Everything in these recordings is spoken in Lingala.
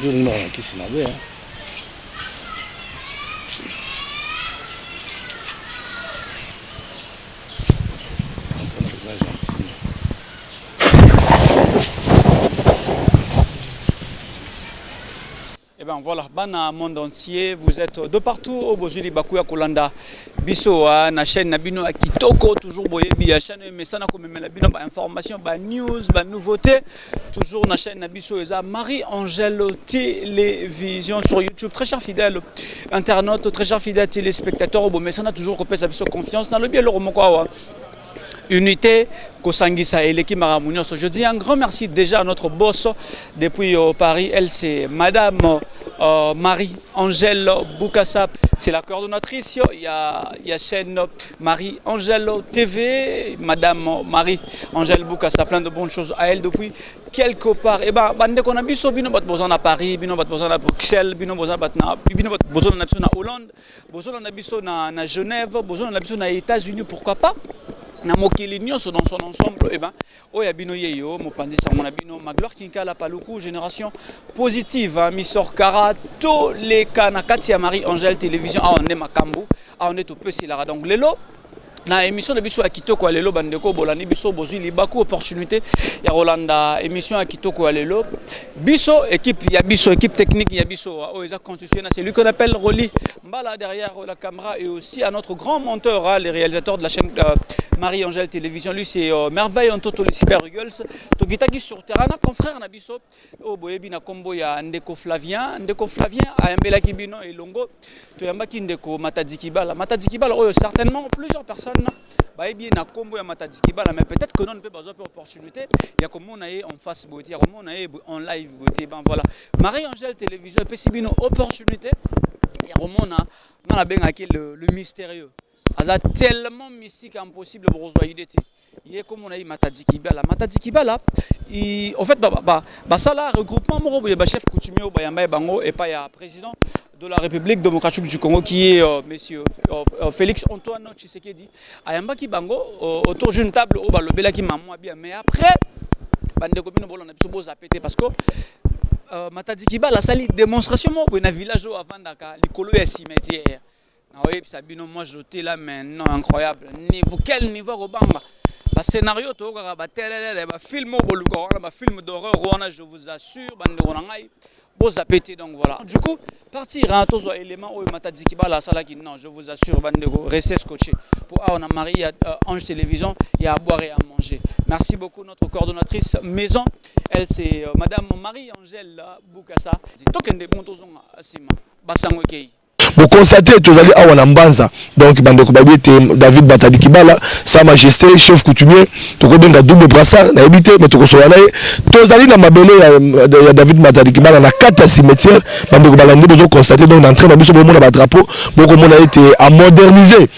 toujours nous avons qui s'y n'avait. Eh bien voilà, bana monde entier, vous êtes de partout au Bozuli Bakuya Kolanda. Biso na chaîne Nabino à Kitoko, toujours boye la chaîne mais ça n'a comme la bino information, news, nouveauté. Toujours na chaîne Nabiso eza Marie-Angèle Télévision sur YouTube. Très cher fidèle internaute, très cher fidèle téléspectateur, mais ça n'a toujours repéré sa confiance dans le bien le romoko. Unité Kosangisa et l'équipe Maramounios. Je dis un grand merci déjà à notre boss depuis Paris. Elle, c'est Madame Marie-Angèle Boukassa. C'est la coordonnatrice. Il y a chaîne Marie-Angèle TV. Madame Marie-Angèle Boukassa. Plein de bonnes choses à elle depuis quelque part. Et bien, on a besoin à Paris, on a besoin à Bruxelles, on a besoin à Hollande, on a besoin à Genève, on a besoin aux États-Unis, pourquoi pas? Na mokili nyonso dans son ensemble et ben oya bino yeyo mopandi sa mona bino Magloire Kinkala Paluku génération positive Missor Kara tous les kana kati ya Marie-Angèle Télévision on est makambu on est au peu la donc lelo na émission de biso à Kitoko lelo bandeko bolani biso bozui libaku opportunité ya Rolanda émission à Kitoko lelo biso équipe ya biso équipe technique ya biso oza constitutionnel c'est lui qu'on appelle Roli Mbala derrière la caméra et aussi à notre grand monteur les réalisateurs de la chaîne Marie-Angèle Télévision, lui c'est Merveille en toto les Super Eagles. Togitaki sur terrain, confrère Nabiso, au Boyebi na combo ya Ndeko Flavien, a Mbela Kibino et Longo, Toyambaki Ndeko Matadikibala. Matadikibala, certainement plusieurs personnes, Bayebi na combo ya Matadikibala, mais peut-être que non, on peut pas avoir opportunité. Il y a comme on a en face beauté, il y a comme on a en live beauté, ben voilà. Marie-Angèle Télévision, Pessibino opportunité, il y a comme on a bien le mystérieux. C'est tellement mystique impossible pour rejoindre il est comme on a dit Matadikibala en fait ça là regroupement moro ba chef coutumier au Bayamba Bango et pas ya président de la République démocratique du Congo qui est monsieur Félix Antoine Tshisekedi ayamba ki bango autour d'une table au balobela ki maman bien mais après bande commune bolona biso boza pété parce que Matadikibala sali démonstration mo na village avant daka likolo ya cimetière. Oui, Sabino, moi j'étais là maintenant, incroyable. Niveau, quel niveau Robamba? Scénario, film d'horreur, je vous assure, beaux appétits, donc voilà. Du coup, partir à tous les éléments où Matadikibala la salle qui non, je vous assure, restez scotché. Pour on a Marie, Ange Télévision, il y a à boire et à manger. Merci beaucoup notre coordonnatrice maison. Elle c'est Madame Marie-Angèle Boukassa. Token de Bontozon Asima, Bassangokei. Vous constatez tous allez à Wanambanza donc bandeko babité David Matadikibala sa majesté chef coutumier to ko benga double brassard na habité mais to ko so nae tous allez na mabele ya David Matadikibala na kata cimetière bandeko balandi bezo constater donc d'entrer na biso bo mona ba drapeau boko mona été à moderniser.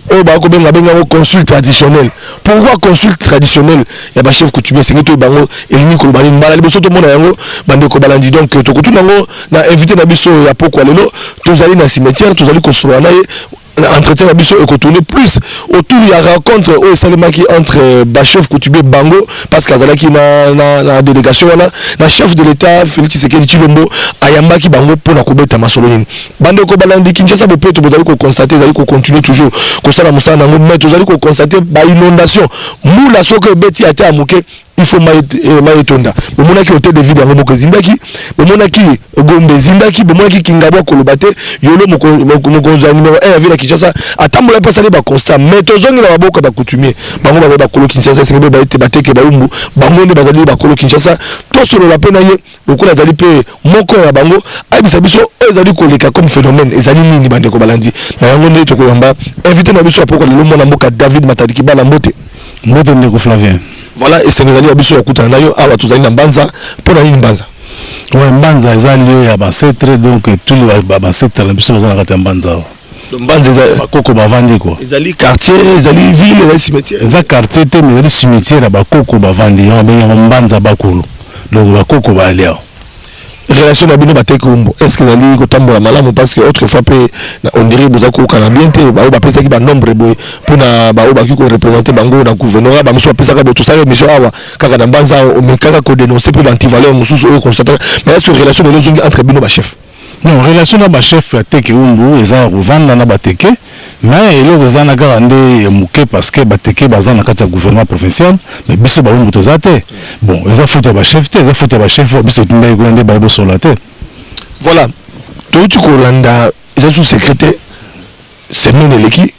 Oh bah comme un consul traditionnel. Pourquoi consul traditionnel? Il y a un chef coutumier, c'est que tout le monde est ligne que le bali mbala les besoins tout le monde a yango bande ko balandi donc to ko tout nango na invité na biso ya poko lelo tous allez na cimetière tous allez construire na entretien la biso et tourner plus autour il y a rencontre au Salema qui entre chef coutumier Bango parce qu'azala qui na délégation na chef de l'état Félix Tshisekedi Tshilombo ayamba qui Bango pour na kobeta masoloni bande ko balandi Kinshasa be peut vous allez constater vous allez continuer toujours ko sala musana mais vous allez constater ba inondation mula soko beti ata amuke il faut maïtonda bomona ki hôtel de ville yango moko zindaki bomona ki gombe zindaki bomona ki kingabo kolobate yolo moko za numéro 1 ville Kinshasa atambola pasali ba constat mais tozongi na baboka ba coutumier bango ba kolo Kinshasa c'est ba ite bateke ba umbu bango ne bazali ba kolo Kinshasa to solo la pena ye lokola zali pe moko ya bango ayibisa biso ezali koleka comme phénomène ezali nini bande ko balandi na yango ne to ko yamba invité na biso apoko lelo mona mboka David Matadikibala mbote Ndeko Flavien. Voilà, et c'est nous allons à Bissou Yakuta Nayo, à tous les Mbanza, pour la Mbanza. Oui, Mbanza, ils ont lieu à Bassetre, donc tous les Bassetre, les Bissou Yakuta Mbanza. Mbanza, ils ont Koko Bavandi, quoi. Ils ont quartier, ils ont ville, ils ont cimetière. Ils ont quartier, mais ils ont cimetière, à Koko Bavandi, ils ont Mbanza Bakolo. Donc, Koko Baléa. relation na bino bateke umbo est-ce que nali kotambola malamu parce que autrefois pe on dirait boza ko kana bien te ba pesa ki ba nombre boy pona ba ba ki ko représenter bango na gouvernorat ba miso pesa ka boto sa mission awa kaka na banza o me kaka ko dénoncer pour l'antivaleur mususu o constater mais est-ce que relation de lozungi entre bino ba chef non relation na ba chef ya teke umbu eza revendre na bateke mais eloko eza na kaka nde muke parce que bateke baza na kati ya gouvernement provincial mais biso ba umbu toza te bon eza faute ya ba chef te eza faute ya ba chef biso tindai ko nde ba bo sola te voilà touti ko landa eza sous secrétaire semaine eleki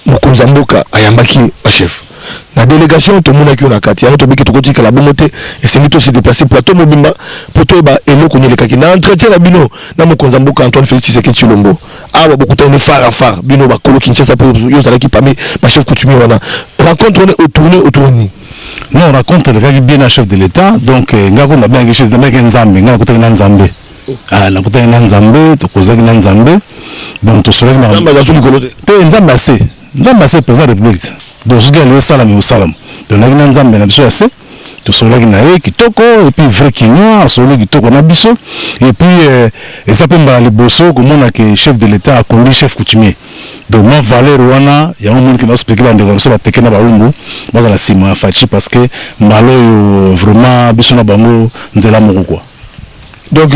mokonza mboka ayambaki ba chef la délégation tout le monde qui on a kati alors to biki to kotika la bomote et c'est tout se déplacer plateau mobimba pour toi ba eloko ni lekaki na entretien la bino na mokonza mboka Antoine Félix Tshisekedi Tshilombo awa bokuta ni far bino ba kolo Kinshasa pour yo zala ki parmi ba chef coutumier wana rencontre autour ni non rencontre les bien à chef de l'état donc ngako na bien chef de mec nzambe ngako na nzambe ah la kuta na nzambe to kozaki na nzambe bon to sola na nzambe za suli kolote te nzambe assez président république donc je dis salam au salam donc na ngina nzambe na biso assez to sola na ye kitoko et puis vrai kinwa solo kitoko na biso et puis et ça peut mbala liboso komona que chef de l'état a conduit chef coutumier donc moi valeur wana ya monde qui n'a expliqué ba ndeko so ba tekena ba umbu baza la sima fachi parce que mbalo vraiment biso na bango nzela moko quoi. Donc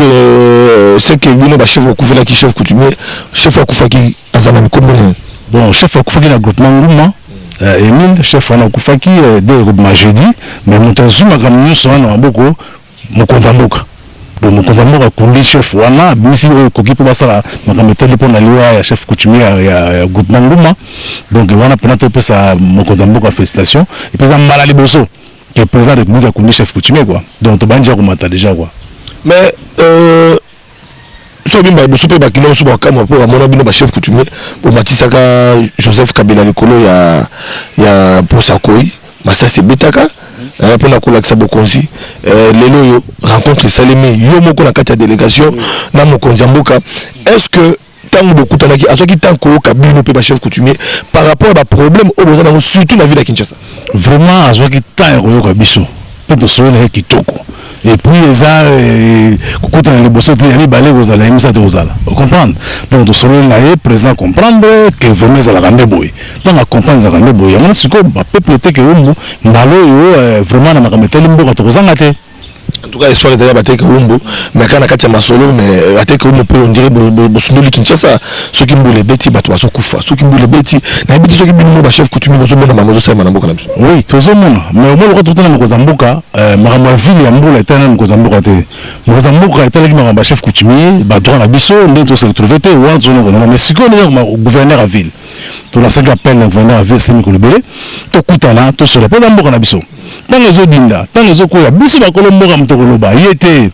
c'est que bino ba chef okufela ki chef coutumier chef okufaki azana ni komone bon chef okufaki na groupement nguma Emile chef wana okufaki de groupement jeudi mais mutazuma comme nous so na mboko mokonza mboka bon mokonza mboka kundi chef wana bisi koki po basala makamete po na liwa ya chef coutumier ya groupement nguma donc wana pena to pesa mokonza mboka félicitations et pesa mbala liboso que président de République kundi chef coutumier quoi donc to banja ko mata déjà quoi. Mais so bimba boso pe bakino so bakama po amona bino ba chef coutumier pour Matisaka Joseph Kabila Nikolo ya Posakoi Masasi Betaka pour la kolakisa bokonzi lelo yo rencontre Salemi yo moko na kati ya délégation na mokonzi mboka est-ce que tango bokutanaki azoki tanko kabino pe ba chef coutumier par rapport à problème au besoin surtout la ville de Kinshasa vraiment azoki tanko yo kabiso pe to so na kitoko et puis les a kukuta na liboso te yani balé kozala emisa te kozala comprendre donc to solo na ye présent comprendre que vraiment za la rambe boy donc à comprendre za rambe boy amana siko ba peuple te que umbu mbalo yo vraiment na makamete limboka to kozanga te en tout cas espoir de bateke umbu mais kana kati ya masolo mais bateke umbu pe on dirait bosundoli Kinshasa soki mbule beti bato basokufa soki mbule beti na beti soki bino ba chef coutumier bozomona mamozo sa na mboka na biso oui tozomona mais au moins ko totana ko zamboka makambo ville ya mbula etana ko zamboka te ko zamboka etala ki makambo chef coutumier ba droit na biso ndento se retrouver te wa zone ko mais siko le gouverneur à ville to la 5 appel le gouverneur à ville c'est Mikolo Belé to kutana to se rappelle mboka na biso tant les odinda tant les okoya biso ba kolomboka mtokoloba yete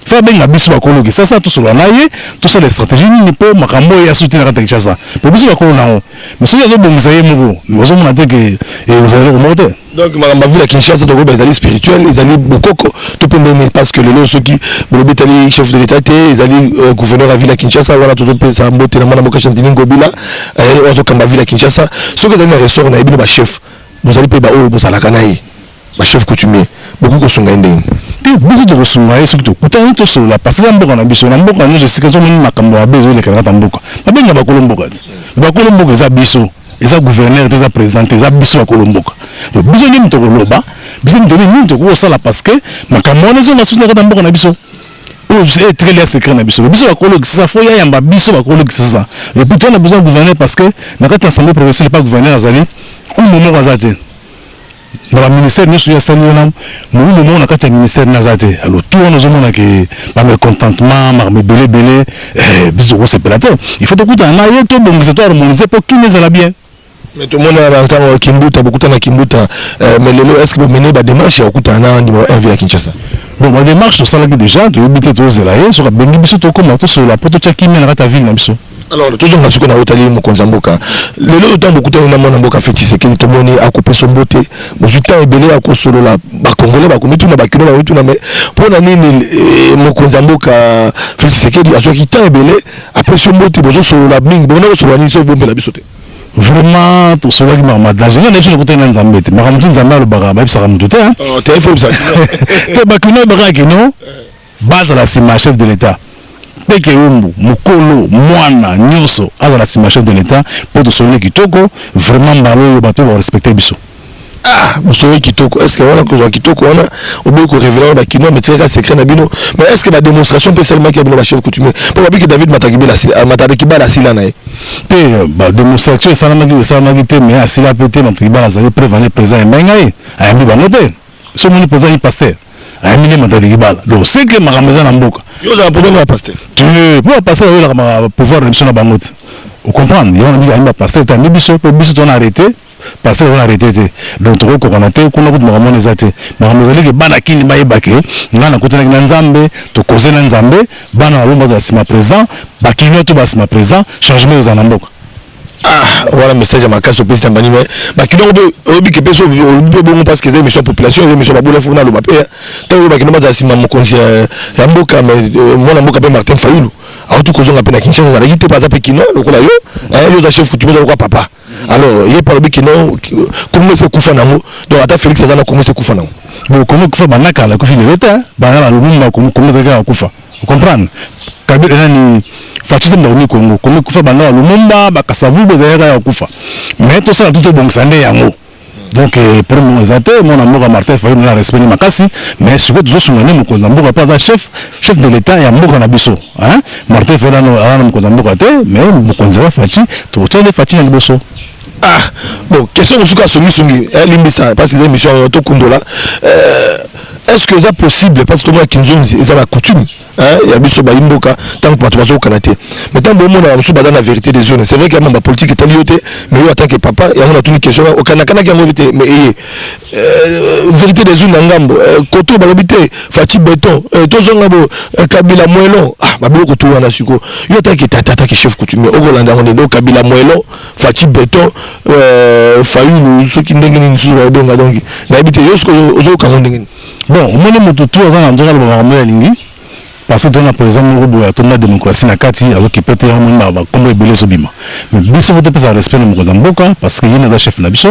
fa benga biso ba koloki ça tout solo na ye tout ça les stratégies ni po makambo ya soutenir kata Kinshasa po biso ba kolona mais si yazo bongisa ye moko mais ozo mona te que vous allez remonter donc makambo ville Kinshasa to ba ezali spirituel ezali bokoko to pe mais parce que lelo soki bolobetali chef de l'état ezali gouverneur à ville Kinshasa wala to pesa mbote na mwana moka Chantini Ngobila ozo kamba ville Kinshasa soki ezali na ressort na ebino ba chef vous allez pe ba o bozala kanayi ba chef coutumier beaucoup ko songa ndenge biso to kosunga yesu to kutana to solo parce que mboka na biso na mboka nous je sais que zo moni makambo ya bezo le kana mboka babenga ba kolomboka za biso eza gouverneur eza président eza biso ba kolomboka donc biso ni mto koloba biso ni mto ko sala parce que makambo na zo na suna kana mboka na biso o c'est très les secret na biso ba kolok ça faut ya yamba biso ba kolok ça et puis on a besoin de gouverneur parce que na kati assemblée provinciale pas gouverneur azali au moment azati dans le ministère nous sommes salués nous moment on a quatre ministères nazate alors tout on nous demande que par mécontentement par belé biso c'est pelateur il faut écouter na ye to bon c'est toi harmoniser pour qui les a bien mais tout le monde a entendu Kimbuta beaucoup na Kimbuta mais lelo est-ce que vous menez ba démarche ya kutana numéro 1 ville Kinshasa bon ma démarche ça là déjà de habiter to zelaye sur bengi biso to comment to sur la poto tchaki mena ta ville na biso. Alors toujours na siko na otali mokonza mboka lelo temps beaucoup na mona mboka fait Tshisekedi to moni akopé son beauté mozuta ebele akosolola ba congolais ba komitu na ba kino ba mitu na mais pour na nini mokonza mboka fait Tshisekedi azoki ta ebele après son beauté bozo solola mingi bona solola ni so bombe la bisote vraiment to solola ki ma danger na nefsi côté na nzambete ma kamtu nzamba lo baga ba bisa kamtu te hein téléphone ça te ba kino baga kino base la sima chef de l'état peke umbu mukolo mwana nyonso ala la sima chef de l'état pour te sonner kitoko vraiment mbalo bato ba respecter biso. Ah, Moussori Kitoko, est-ce que voilà que Kitoko on a oublié qu'on révèle la kino mais c'est secret nabino mais est-ce que la démonstration peut seulement qu'il y a le chef coutumier pour que David Matakiba la sila nae ba démonstration ça n'a été mais asila pété Matakiba la zali prévenir président mengai a mis ba noter ce mon président il pasteur a mis Matakiba donc c'est que ma rameza na mboka yo za problème na pasteur tu pour pasteur il pouvoir de mission na bangote vous comprenez il on a mis un pasteur t'as mis biso ton arrêté parce que ça a arrêté donc trop coronaté qu'on a vu maman les athées maman les que bana kini ba yebake ngana kotana na nzambe to koze na nzambe bana lomba za sima président ba kino to ba sima président changement aux anamboka. Ah voilà message à ma case au président Bani mais ba kino obi ke peso bon parce que des missions population des missions ba bola fona lo ba pe to ba kino ba za sima mo konzi ya mboka mais mwana mboka pe Martin Fayulu a tout kozonga pe na Kinshasa za yite pas za pe kino lokola yo yo za chef coutumier za papa. Alors, il y a pas le qui non, comment c'est Koufanamo, donc à ta Félix Azana, comment c'est Koufanamo. Bon, comment Koufa Banaka, la Koufi de l'État, Banana, le monde, comment c'est Koufa. Vous comprenez? Kabir Nani, Fatima dans Congo, comment Koufa Banana, le monde, Bakasavu, Bezaya, Koufa. Mais tout ça, tout est bon, ça n'est pas un donc, pour nous, mon amour Martin Fayulu n'a respecté ma casse, mais ce que nous sommes menés, nous avons pas chef de l'État et un mot en abisso. Martin Fayulu n'a pas mais nous avons Fati, tout le temps, Fati n'a pas bosso. Ah, bon, question de ce cas, Songi, Limbisa, parce que c'est une mission de Kundola. Est-ce que c'est possible, parce que moi, Kinzon, ils ont la coutume, il y a Bisso Baimboka, tant que tu vas au Canada. Mais tant que moi, je suis dans la vérité des zones, c'est vrai qu'il y a ma politique qui est liée, mais en tant que papa, il y a une question au Canada qui a été, mais vérité des zones, Ngambo, Koto, Balobité, Fati Béton, Tozongabo, Kabila Moelon, ah, ma bloc autour en Asuko, il y a qui tata qui chef coutumier, au Golanda, on est là, Kabila Moelon, Fati Béton, Fayulu, ceux qui n'ont pas de sous la donc, n'habitez, aux autres Camerounais. Bon, moi, je suis tout à l'heure parce que dans par exemple, nous avons la démocratie na kati avec qui peut-être on a comme belé sobima. Mais biso voter pour ça respect nous dans Mboka parce qu'il y a des chefs na biso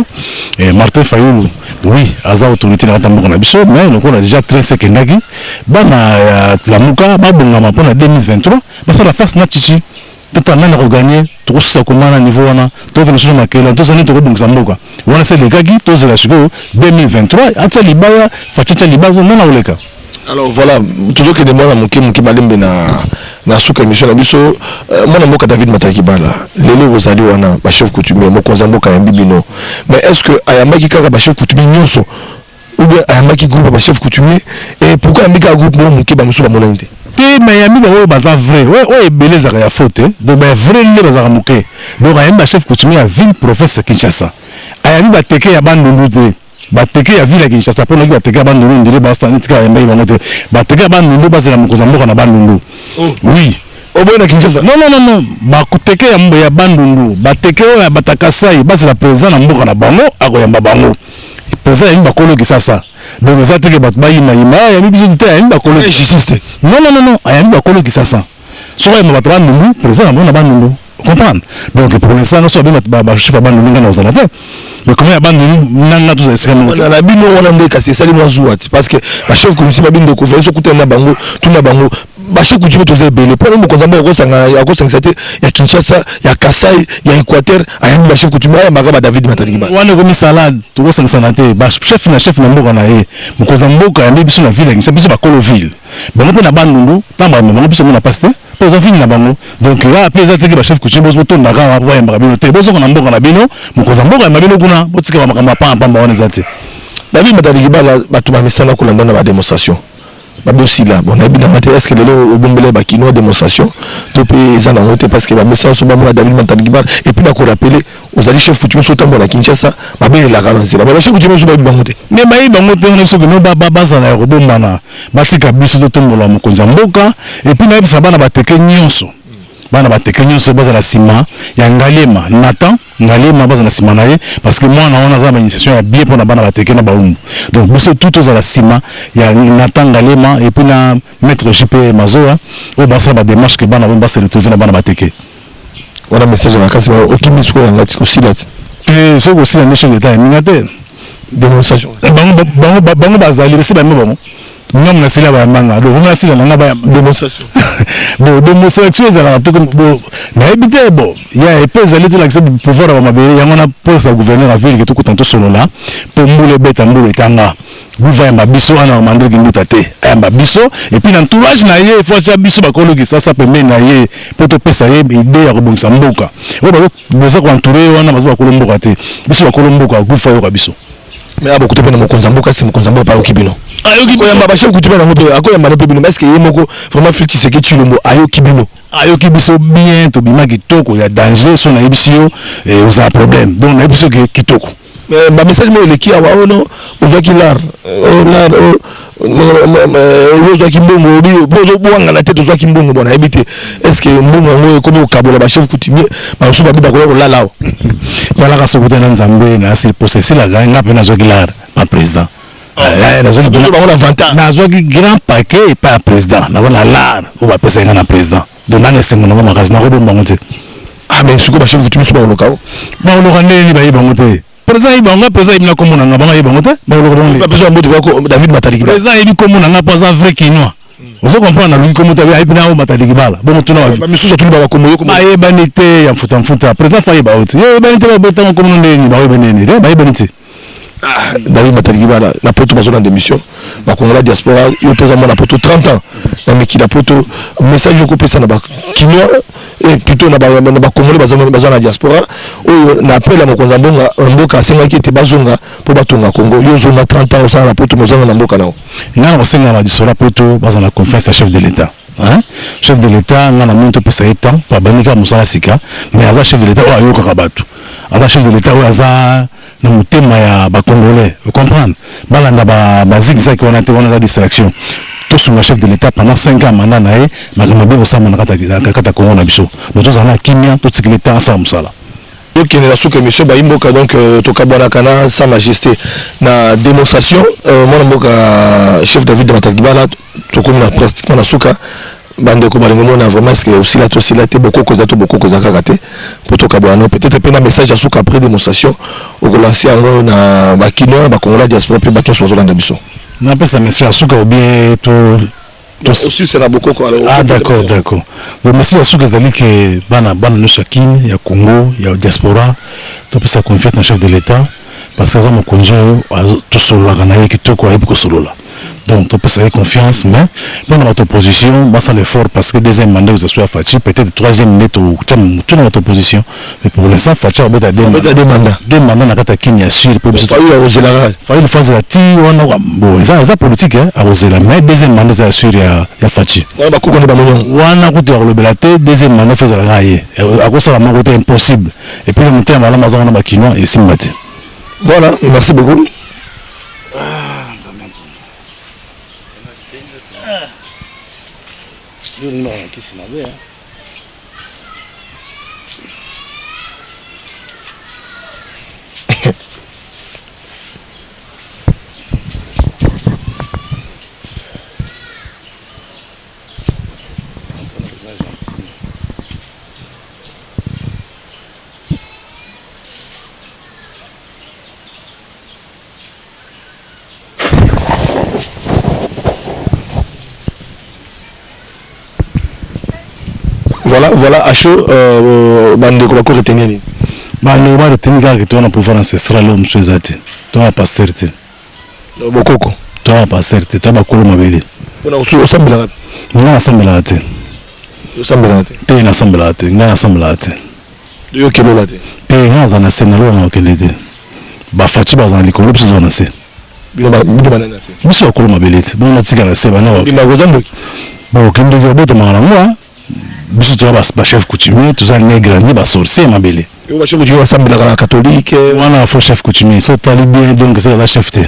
et Martin Fayulu oui, asa autorité na Mboka na biso mais nous on a déjà très sekendaki bana la muka ba bongama pour 2023 parce que la face na chichi tout à l'heure regagner tout ça comment à niveau wana to que nous sommes makela to zani to ko bongisa Mboka wana c'est les gars qui to zela siko 2023 acha libaya facha libaya na oleka. Alors voilà, toujours que des mois à mon qui m'allume na souka émission na biso moi na mboka David Matakibala lelo bozali wana ba chef coutumier mo konzamboka ya mbibino mais est-ce que ayamaki kaka ba chef coutumier nyonso ou bien ayamaki groupe ba chef coutumier et pourquoi ayamaki groupe mo ki ba muso ba molante te mayami ba o baza vrai ouais beleza ya faute donc ba vrai le baza muke donc ayami ba chef coutumier à ville professeur Kinshasa ayami ba teke ya bandundu te bateke ya ville ya Kinshasa pour nous bateke ya bandundu ndire ba stand tika ya mbayi bangote bateke ya bandundu bazela mukozamboka na bandundu oui oboye na Kinshasa non bakuteke ya mbo ya bandundu bateke ya batakasai bazela président na mboka na bango akoyamba bango président ya bakolo Kinshasa donc ça teke bat bayima ya bibiso te ya bakolo justice non ya bakolo Kinshasa so ya bato bandundu président na bandundu comprendre donc pour l'instant nous sommes ba chef bandundu ngana ozalata. Mais comment il y a des gens qui ont été la bino wana ndeka c'est ça les mois jouati parce que la chef comme si ba bino couvrir ce côté na bango tout na bango ba chef coutume to zebele pour nous konzamba ko sanga ya ko sanga ya Kinshasa ya Kasai ya Équateur ayamba ba chef coutume ya magaba David Matakibala wana ko salade to ko sanga sanate ba chef na mboka na ye mukozamboka ya biso na ville Kinshasa biso ba kolo ville bango pe na bandundu tamba bango biso na paste pour ça finir na bango donc là après ça que ba chef coutume bozo to na ga ba yamba bino te bozo na mboka na bino mukozamboka ya mabino kuna botika ba makamba pamba wana zate David Matakibala batuma misala ko landa na ba démonstration aussi là bon est-ce que les bombele bakino démonstration to pe ezana ngote parce que ba message so ba mo David Matakibala et puis na ko rappeler aux alliés chef coutumier so tambo na Kinshasa ba be la garantie ba chef coutumier so ba bangote mais ba bangote on so que no ba bazana ya kobombana batika biso to tombola mo konzamboka et puis na bisa bana bateke nyonso bana bateke nyonso bazala sima ya Ngalema Nathan Ngalema bazala sima na ye parce que moi na on a za initiation ya bien pour na bana bateke na baumbu donc biso tout aux la sima ya Nathan Ngalema et puis na maître JP Mazoa au basa ba démarche que bana bomba se retrouver na bana bateke voilà message na kasi okimi siko ya ngati ko silati et ce aussi na mission d'état ngate démonstration bango bazali c'est ba mo ngam na sila ba manga do ngam sila nga ba démonstration bon démonstration ezala to bon na ebité bon ya epeza leto la pouvoir ba mabele yango na poste gouverneur a ville que tout tanto solo là pour mbule beta mbule tanga bouva ma biso ana mandre ki nduta te amba biso et puis l'entourage na ye faut ça biso ba kologi ça permet na ye pour te pesa ye idée ya kobongisa mboka o ba besoin ko entourer wana mazo ba kolomboka te biso ba kolomboka kufa yo ka biso mais abo kutepe na mokonza mboka si mokonza mboka pa okibino ayoki koyamba ba chef kutepe na ngoto akoyamba na pebino est-ce que ye moko vraiment filti c'est que tu lombo ayoki biso bien to bima kitoko ya danger so na ebisio et vous a problème donc na ebisio kitoko mais message mo eleki awa ono ozaki lar ozaki mbongo bozo bwanga na tete ozaki mbongo bona ebite est-ce que mbongo ngo comme au kabola ba chef coutumier ba so ba bida ko lala o voilà ka sokuta na nzambe na si possesser la ganga pe na zo kilar ma président na zo ba na vanta na zo ki grand paquet et pas président na na lar ou ba pesa na président de nane sengo na makazi na ko bomba ngote ah mais suko ba chef coutumier so ba lokao ba lokane ni ba yiba ngote président ibanga président ibina komona nga banga ibanga te ba lokalo pas besoin mbote ko David Mataliki président ibi komona nga pas un vrai quinois vous comprenez na lui komo ta ibina o Mataliki bala bon tuna ba misusu tuli ba komo yo komo ba yebani te ya mfuta président fa yeba oti yebani te ba beta komo ndeni ba yebani ni ba yebani te David Mataliki bala na poto bazona d'émission ba kongola diaspora yo pesa mo na poto 30 ans na meki la poto message yo ko pesa na ba quinois et plutôt na ba congolais bazona diaspora oyo na appel à mokonza mbonga mboka senga ki te bazonga po batonga Congo yo zona 30 ans osana na poto mozanga na mboka nao ngana osenga na diaspora poto bazana confiance à chef de l'état hein chef de l'état ngana monto pesa etan pa banika musala sika mais aza chef de l'état o ayoka kabatu aza chef de l'état o aza na mutema ya ba congolais vous comprenez balanda ba zigzag on a za distraction tout son chef de l'état pendant 5 ans mandat nae makambe osama na kata Congo na biso nous avons kimia tout ce que l'état ensemble ça là donc il y a la souka monsieur Baimboka donc tokabwana kana sa majesté na démonstration mon mboka chef David Matalibala tokomna pratiquement na souka bande ko balingo mona vraiment est-ce que aussi là beaucoup koza kaka pour tokabwana peut-être pe na message à souka après démonstration au relancer ngo na bakino ba Congola diaspora pe bato so zolanda biso na pesa message à souka ou bien to aussi c'est la beaucoup ah d'accord le message à souka zali que bana no chacun ya Congo ya diaspora to pesa confiance na chef de l'état parce que ça mon conjoint tout solo la na kitoko ayi ko solo la donc tu peux confiance mais dans notre opposition ça l'effort parce que deuxième mandat vous avez Fachi peut-être troisième mandat tout notre opposition mais pour l'instant Fachi a deux mandats na kata Kenya sur pour il faut la ti on bon ça politique hein à Rosela mais deuxième mandat c'est sûr ya Fachi ba ko ko ba monyo wana ko to le deuxième mandat fait la railler à cause ça manque impossible et puis le terme la maison na bakino et simbati voilà merci beaucoup voilà à chaud bande ko retenir ni bande ba retenir ka que on pouvoir ancestral l'homme souezate to a pas certain bokoko to a pas certain to ba kolo mabele ona usambela ngana sambela te usambela te te na sambela te ngana sambela te yo kelo la te te ngana zana senalo na kelede ba fachi ba zana likolo psi zona se bino banana se biso kolo mabele te bona tsika na se bana bino gozando bon kende ko boto mangana ngwa biso to ba chef coutumier tout ça nègre ni ba sorcier mabele yo ba chef coutumier asambela kana catholique wana fo chef coutumier so tali bien donc c'est la chef te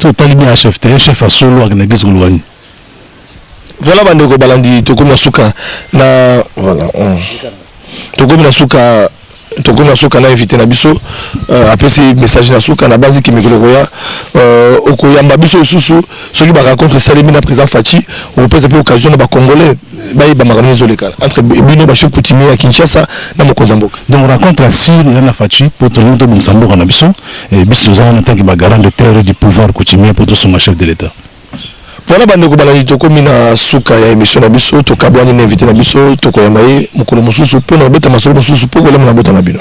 so tali bien chef te chef a solo ak na église golwani voilà bande ko balandi to comme suka na voilà to comme na suka na invité na biso après ces messages na suka na base qui mikolo koya okoyamba biso susu soki ba rencontre salimi na président Fachi on peut avoir occasion ba congolais ba makamani zoleka entre bino ba chef coutumier à Kinshasa na mokonza mboka donc rencontre assure na Fachi pour tout le monde mboka na biso et biso za na tanki ba garant de terre du pouvoir coutumier pour tout son chef de l'état. Voilà bandeko balani tokomi na suka ya émission na biso to kabwani na invité na biso to koyamba ye mukolo mususu pona beta masolo mususu poko la na bota na bino.